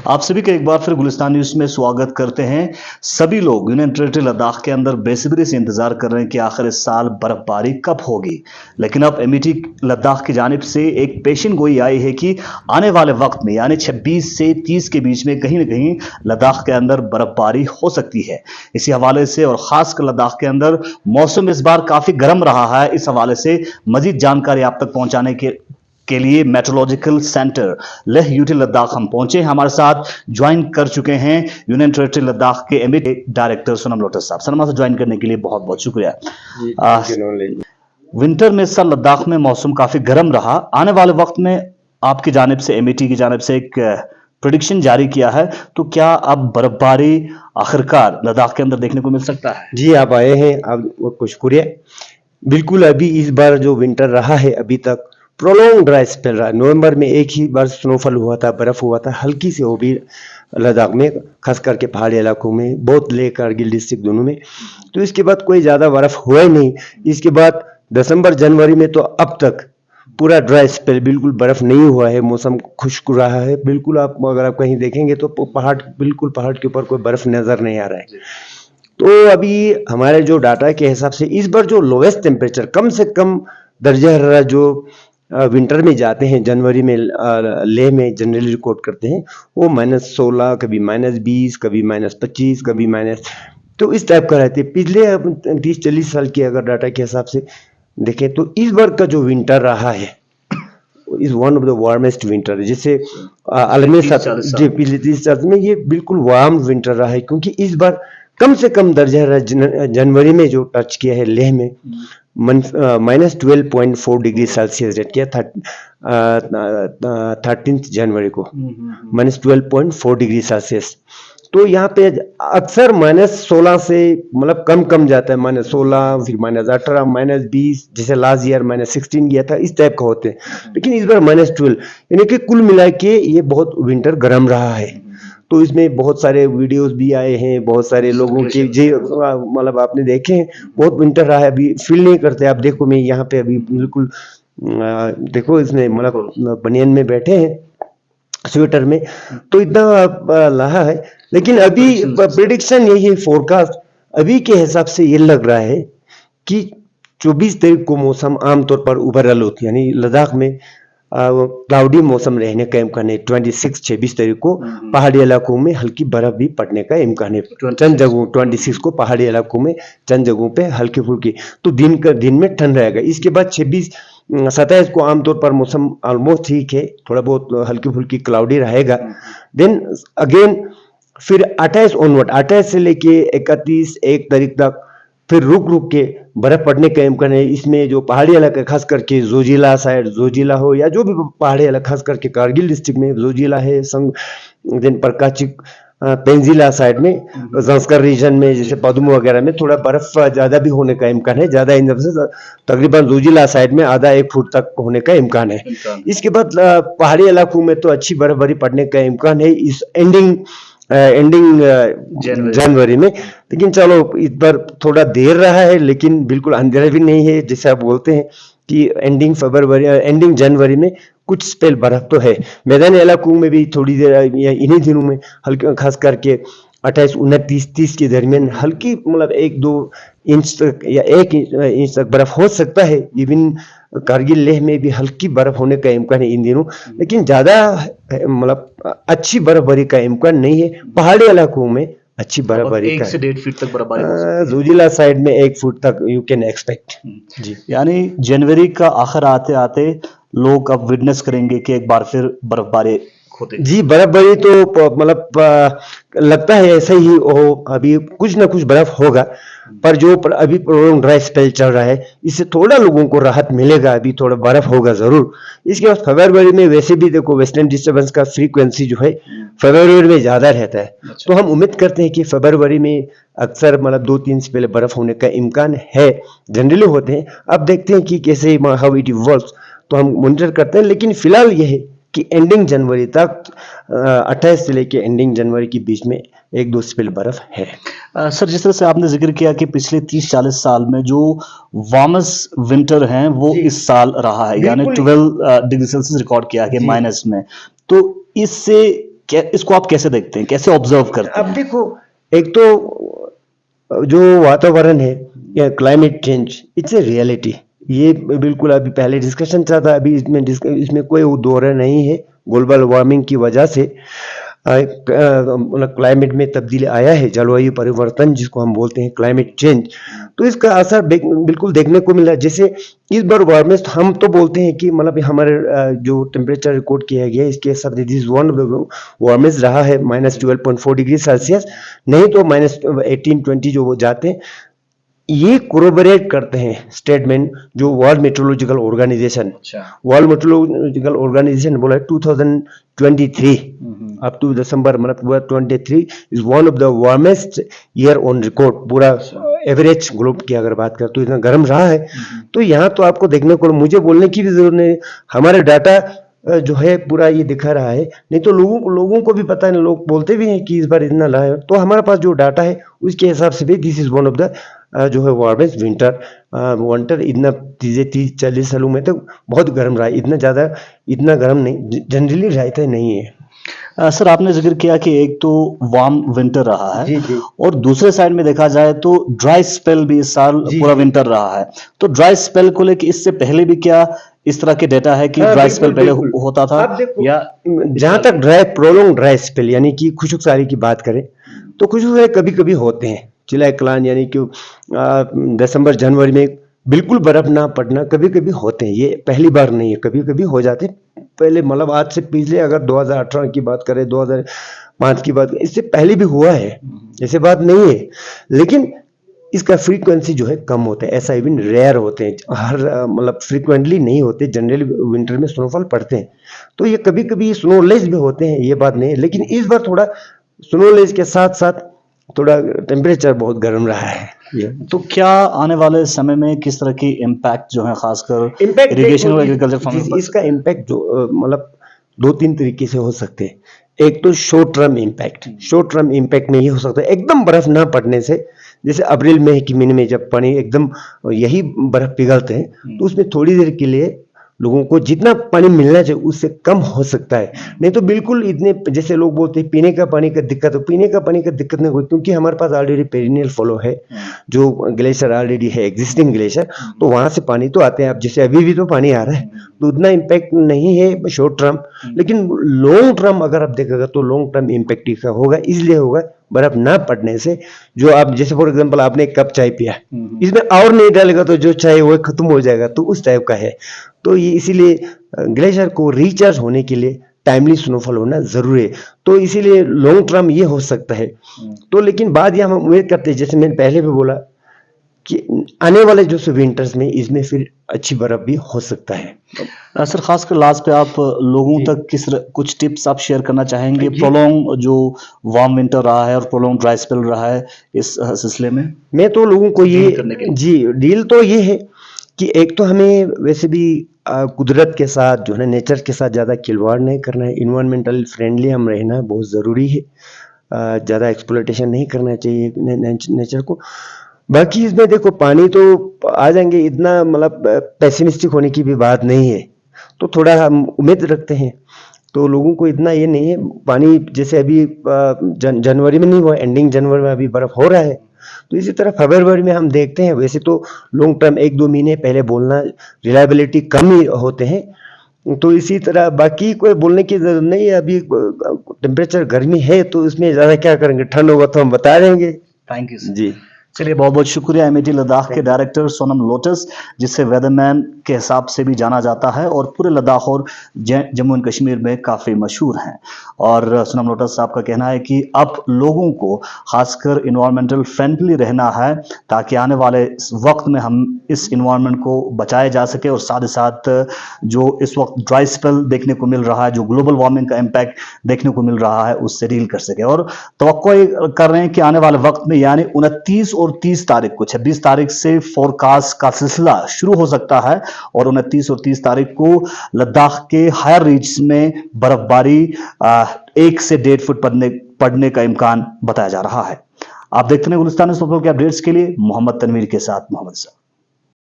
आप सभी का एक बार फिर गुलिस्तान न्यूज़ में स्वागत करते हैं। सभी लोग यूनियन टेरिटरी लद्दाख के अंदर बेसब्री से इंतजार कर रहे हैं कि आखिर इस साल बर्फबारी कब होगी। लेकिन अब एमईटी लद्दाख की जानिब से एक पेशिन गोई आई है कि आने वाले वक्त में यानी 26 से 30 के बीच में कहीं ना कहीं लद्दाख के अंदर बर्फबारी हो सकती है। इसी हवाले से और खासकर लद्दाख के अंदर मौसम इस बार काफी गर्म रहा है। इस हवाले से मजीद जानकारी आप तक पहुंचाने के लिए meteorological centre Leh UT Ladakh हम पहुंचे। हमारे साथ ज्वाइन कर चुके हैं यूनियन टेरिटरी लद्दाख के एमईटी डायरेक्टर सोनम लोटस साहब। सनमा से ज्वाइन करने के लिए बहुत बहुत शुक्रिया। विंटर में इस साल लद्दाख में मौसम काफी गर्म रहा। आने वाले वक्त में आपकी जानिब से एमईटी की जानिब से एक प्रेडिक्शन जारी किया है, तो क्या अब बर्फबारी आखिरकार लद्दाख के अंदर देखने को मिल सकता है? जी, आप आए हैं, आपको शुक्रिया। बिल्कुल, अभी इस बार जो विंटर रहा है अभी तक प्रोलॉन्ग ड्राई स्पेल रहा। नवंबर में एक ही बार स्नोफॉल हुआ था, बर्फ हुआ था हल्की से, वो भी लद्दाख में, खास करके पहाड़ी इलाकों में, बहुत लेह कारगिल डिस्ट्रिक्ट दोनों में। तो इसके बाद कोई ज़्यादा बर्फ हुआ ही नहीं। इसके बाद दिसंबर जनवरी में तो अब तक पूरा ड्राई स्पेल, बिल्कुल बर्फ नहीं हुआ है, मौसम खुश्क रहा है बिल्कुल। आप अगर आप कहीं देखेंगे तो पहाड़, बिल्कुल पहाड़ के ऊपर कोई बर्फ नजर नहीं आ रहा है। तो अभी हमारे जो डाटा के हिसाब से इस बार जो लोवेस्ट टेम्परेचर, कम से कम दर्जा हरारत जो विंटर में जाते हैं जनवरी में लेह में जनरली रिकॉर्ड करते हैं, वो -16, कभी -20, कभी -25, कभी माइनस, तो इस टाइप का रहते हैं। पिछले 30-40 साल के अगर डाटा के हिसाब से देखें तो इस बार का जो विंटर रहा है is one of the warmest winter, जिससे आलमी जी पिछले 30 साल में ये बिल्कुल वार्म विंटर रहा है। क्योंकि इस बार कम से कम दर्जा जनवरी में जो टच किया है लेह में -12.4 डिग्री सेल्सियस रेट किया, 13 जनवरी को -12.4 डिग्री सेल्सियस। तो यहाँ पे अक्सर -16 से मतलब कम जाता है, -16, फिर -18, -20, जैसे लास्ट ईयर -16 गया था, इस टाइप का होते हैं। लेकिन इस बार -12, यानी कि कुल मिला के ये बहुत विंटर गर्म रहा है। तो इसमें बहुत सारे वीडियोस भी आए हैं, बहुत सारे लोगों के जी मतलब आपने देखे हैं, बहुत विंटर रहा है। अभी फील नहीं करते। आप देखो, मैं यहाँ पे अभी बिल्कुल देखो, इसमें मतलब बनियान में बैठे हैं, स्वेटर में, तो इतना रहा है। लेकिन अभी प्रेडिक्शन यही है, फोरकास्ट अभी के हिसाब से ये लग रहा है कि 24 तारीख को मौसम आमतौर पर ओवरऑल होती है, यानी लद्दाख में क्लाउडी मौसम रहने का इम्कान है। 26 तारीख को पहाड़ी इलाकों में हल्की बर्फ भी पड़ने का इम्कान है। चंद जगहों 26 को पहाड़ी इलाकों में चंद जगहों पे हल्की फुल्की, तो दिन में ठंड रहेगा। इसके बाद 27 को आमतौर पर मौसम ऑलमोस्ट ठीक है, थोड़ा बहुत हल्की फुल्की क्लाउडी रहेगा। देन अगेन फिर 28 ऑनवर्ड, 28 से लेके 31 1 तारीख तक फिर रुक के बर्फ पड़ने का इम्कान है। इसमें जो पहाड़ी इलाका, खास करके जोजिला साइड, जोजिला हो या जो भी पहाड़ी इलाका, खास करके कारगिल डिस्ट्रिक्ट में जोजिला है, देन परकाचिक, पेंजिला साइड में, जंस्कर रीजन में जैसे पदुम वगैरह में थोड़ा बर्फ ज्यादा भी होने का इम्कान है। ज्यादा इन से तकरीबन जोजिला साइड में आधा 1 फुट तक होने का इम्कान है। इसके बाद पहाड़ी इलाकों में तो अच्छी बर्फबारी पड़ने का इम्कान है इस एंडिंग जनवरी में। लेकिन चलो, इस बार थोड़ा देर रहा है, लेकिन बिल्कुल अंधेरा भी नहीं है। जैसे आप बोलते हैं कि एंडिंग जनवरी में कुछ स्पेल बर्फ तो है। मैदानी इलाकों में भी थोड़ी देर या इन्हीं दिनों में हल्की, खास करके 28, 29, 30 के दरमियान हल्की, मतलब 1-2 इंच तक या 1 इंच तक बर्फ हो सकता है। इवन कारगिल लेह में भी हल्की बर्फ होने का इम्कान है इन दिनों, लेकिन ज्यादा मतलब अच्छी बर्फबारी का इम्कान नहीं है। पहाड़ी इलाकों में अच्छी बर्फबारी 1 से 1.5 फीट तक बर्फबारी, जोजिला साइड में 1 फुट तक यू कैन एक्सपेक्ट। जी, यानी जनवरी का आखिर आते आते लोग अब विटनेस करेंगे कि एक बार फिर बर्फबारी होते। जी, बर्फबारी तो मतलब लगता है ऐसा ही हो, अभी कुछ ना कुछ बर्फ होगा। पर जो अभी ड्राई स्पेल चल रहा है, इससे थोड़ा लोगों को राहत मिलेगा। अभी थोड़ा बर्फ होगा जरूर। इसके बाद फरवरी में वैसे भी देखो, वेस्टर्न डिस्टर्बेंस का फ्रीक्वेंसी जो है फरवरी में ज्यादा रहता है। तो हम उम्मीद करते हैं कि फरवरी में अक्सर मतलब 2-3 से पहले बर्फ होने का इम्कान है, जनरली होते हैं। अब देखते हैं कि कैसे हाउ इट इवॉल्व्स, तो हम मॉनिटर करते हैं। लेकिन फिलहाल यह है कि एंडिंग जनवरी तक 28 से लेके एंडिंग जनवरी के बीच में 1-2 स्पेल बर्फ है। सर, जिस तरह से आपने जिक्र किया कि पिछले 30-40 साल में जो वार्मेस्ट विंटर हैं वो इस साल रहा है, यानी 12 डिग्री सेल्सियस रिकॉर्ड किया गया माइनस में। तो इससे इसको आप कैसे देखते हैं, कैसे ऑब्जर्व करते हैं? अब देखो, एक तो जो वातावरण है या climate change, it's a reality. ये बिल्कुल अभी पहले डिस्कशन चला था, अभी इसमें कोई दो राय नहीं है। ग्लोबल वार्मिंग की वजह से मतलब क्लाइमेट में तब्दीली आया है, जलवायु परिवर्तन जिसको हम बोलते हैं क्लाइमेट चेंज, तो इसका असर बिल्कुल देखने को मिला। जैसे इस बार वार्मेस्ट हम तो बोलते हैं कि मतलब हमारे जो टेम्परेचर रिकॉर्ड किया गया इसके हिसाब से दिस वन वार्मेस्ट रहा है, -12.4 डिग्री सेल्सियस, नहीं तो -18-20 जो वो जाते हैं। ये कोरोबोरेट करते हैं स्टेटमेंट जो वर्ल्ड मेट्रोलॉजिकल ऑर्गेनाइजेशन बोला है 2023 अप टू दिसंबर मतलब 23 is one of the warmest year on record. पूरा एवरेज ग्लोब की अगर बात करें तो इतना गर्म रहा है। तो यहाँ तो आपको देखने को, मुझे बोलने की भी जरूरत नहीं, हमारे डाटा जो है पूरा ये दिखा रहा है। नहीं तो लोगों को भी पता है, लोग बोलते भी हैं कि इस बार इतना रहा है। तो हमारे पास जो डाटा है उसके हिसाब से भी this is one of the जो है वार्मेस्ट विंटर इतना 30-40 सालों में तो बहुत गर्म रहा है। इतना गर्म नहीं जनरली रहता नहीं है। सर, आपने जिक्र किया कि एक तो वार्म विंटर रहा है, जी। और दूसरे साइड में देखा जाए तो ड्राई स्पेल भी इस साल पूरा विंटर रहा है। तो ड्राई स्पेल को लेकर इससे पहले भी क्या इस तरह के डेटा है कि ड्राई स्पेल पहले होता था? या जहां तक प्रोलॉन्ग ड्राई स्पेल यानी कि खुशक साली की बात करें तो खुशक साली कभी कभी होते हैं, जुलाई क्लान यानी कि दिसंबर जनवरी में बिल्कुल बर्फ ना पड़ना कभी कभी होते हैं। ये पहली बार नहीं है, कभी कभी हो जाते हैं। पहले मतलब आज से पिछले अगर 2018 की बात करें, 2005 की बात करें, इससे पहले भी हुआ है, ऐसे बात नहीं है। लेकिन इसका फ्रीक्वेंसी जो है कम होता है, ऐसा इवन रेयर होते हैं, हर मतलब फ्रीक्वेंटली नहीं होते। जनरली विंटर में स्नोफॉल पड़ते हैं, तो ये कभी कभी स्नोलेज भी होते हैं, ये बात नहीं है। लेकिन इस बार थोड़ा स्नोलेज के साथ साथ थोड़ा टेम्परेचर बहुत गर्म रहा है। तो क्या आने वाले समय में किस तरह की इम्पैक्ट जो है खासकर इरिगेशन और एग्रीकल्चर फार्मिंग? इसका इम्पैक्ट जो मतलब 2-3 तरीके से हो सकते हैं। एक तो शॉर्ट टर्म इम्पैक्ट में ये हो सकता है एकदम बर्फ ना पड़ने से, जैसे अप्रैल मई के महीने में जब पानी एकदम यही बर्फ पिघलते हैं तो उसमें थोड़ी देर के लिए लोगों को जितना पानी मिलना चाहिए उससे कम हो सकता है। नहीं तो बिल्कुल इतने, जैसे लोग बोलते हैं पीने का पानी का दिक्कत हो, पीने का पानी का दिक्कत नहीं होती, क्योंकि हमारे पास ऑलरेडी पेरिनियल फ्लो है, जो ग्लेशियर ऑलरेडी है, एग्जिस्टिंग ग्लेशियर, तो वहां से पानी तो आते हैं। अब जैसे अभी भी तो पानी आ रहा है, तो उतना इम्पैक्ट नहीं है शॉर्ट टर्म। लेकिन लॉन्ग टर्म अगर आप देखेगा तो लॉन्ग टर्म इम्पैक्ट इसका होगा, इसलिए होगा बर्फ ना पड़ने से। जो आप जैसे फॉर एग्जांपल आपने एक कप चाय पिया, इसमें और नहीं डालेगा तो जो चाय वो खत्म हो जाएगा, तो उस टाइप का है। तो ये इसीलिए ग्लेशियर को रिचार्ज होने के लिए टाइमली स्नोफॉल होना जरूरी है। तो इसीलिए लॉन्ग टर्म ये हो सकता है। तो लेकिन बाद ये हम उम्मीद करते हैं, जैसे मैंने पहले भी बोला कि आने वाले जो विंटर्स में इसमें फिर अच्छी बर्फ भी हो सकता है। सर, खासकर लास्ट पे आप लोगों तक कुछ टिप्स आप शेयर करना चाहेंगे प्रोलॉन्ग जो वार्म विंटर रहा है और प्रोलॉन्ग ड्राई स्पेल रहा है इस सिलसिले में? मैं तो लोगों को ये डील तो ये है कि एक तो हमें वैसे भी कुदरत के साथ जो है नेचर के साथ ज़्यादा खिलवाड़ नहीं करना है, इन्वायरमेंटल फ्रेंडली हम रहना बहुत ज़रूरी है, ज़्यादा एक्सप्लॉयटेशन नहीं करना चाहिए नेचर को। बाकी इसमें देखो पानी तो आ जाएंगे, इतना मतलब पेसिमिस्टिक होने की भी बात नहीं है, तो थोड़ा हम उम्मीद रखते हैं। तो लोगों को इतना ये नहीं है, पानी जैसे अभी जनवरी में नहीं हुआ, एंडिंग जनवरी में अभी बर्फ हो रहा है, तो इसी तरह फरवरी में हम देखते हैं। वैसे तो लॉन्ग टर्म 1-2 महीने पहले बोलना रिलायबिलिटी कम ही होते हैं। तो इसी तरह बाकी कोई बोलने की जरूरत नहीं है। अभी टेम्परेचर गर्मी है तो इसमें ज़्यादा क्या करेंगे, ठंड होगा तो हम बता देंगे। थैंक यू जी। चलिए, बहुत बहुत शुक्रिया एमईटी लद्दाख के डायरेक्टर सोनम लोटस, जिसे वेदरमैन के हिसाब से भी जाना जाता है और पूरे लद्दाख और जम्मू एंड कश्मीर में काफ़ी मशहूर हैं। और सोनम लोटस साहब का कहना है कि अब लोगों को खासकर इन्वायरमेंटल फ्रेंडली रहना है, ताकि आने वाले वक्त में हम इस इन्वायरमेंट को बचाया जा सके, और साथ ही साथ जो इस वक्त ड्राई स्पेल देखने को मिल रहा है, जो ग्लोबल वार्मिंग का इम्पैक्ट देखने को मिल रहा है, उससे डील कर सके। और तवक्को कर रहे हैं कि आने वाले वक्त में यानी 29 और 30 तारीख को, 26 तारीख से फोरकास्ट का सिलसिला शुरू हो सकता है, और 29 और 30 तारीख को लद्दाख के हायर रीच में बर्फबारी 1 से 1.5 फुट पड़ने का इम्कान बताया जा रहा है। आप देखते हैं गुलिस्तान न्यूज़ के अपडेट्स के लिए मोहम्मद तनवीर के साथ मोहम्मद साहब।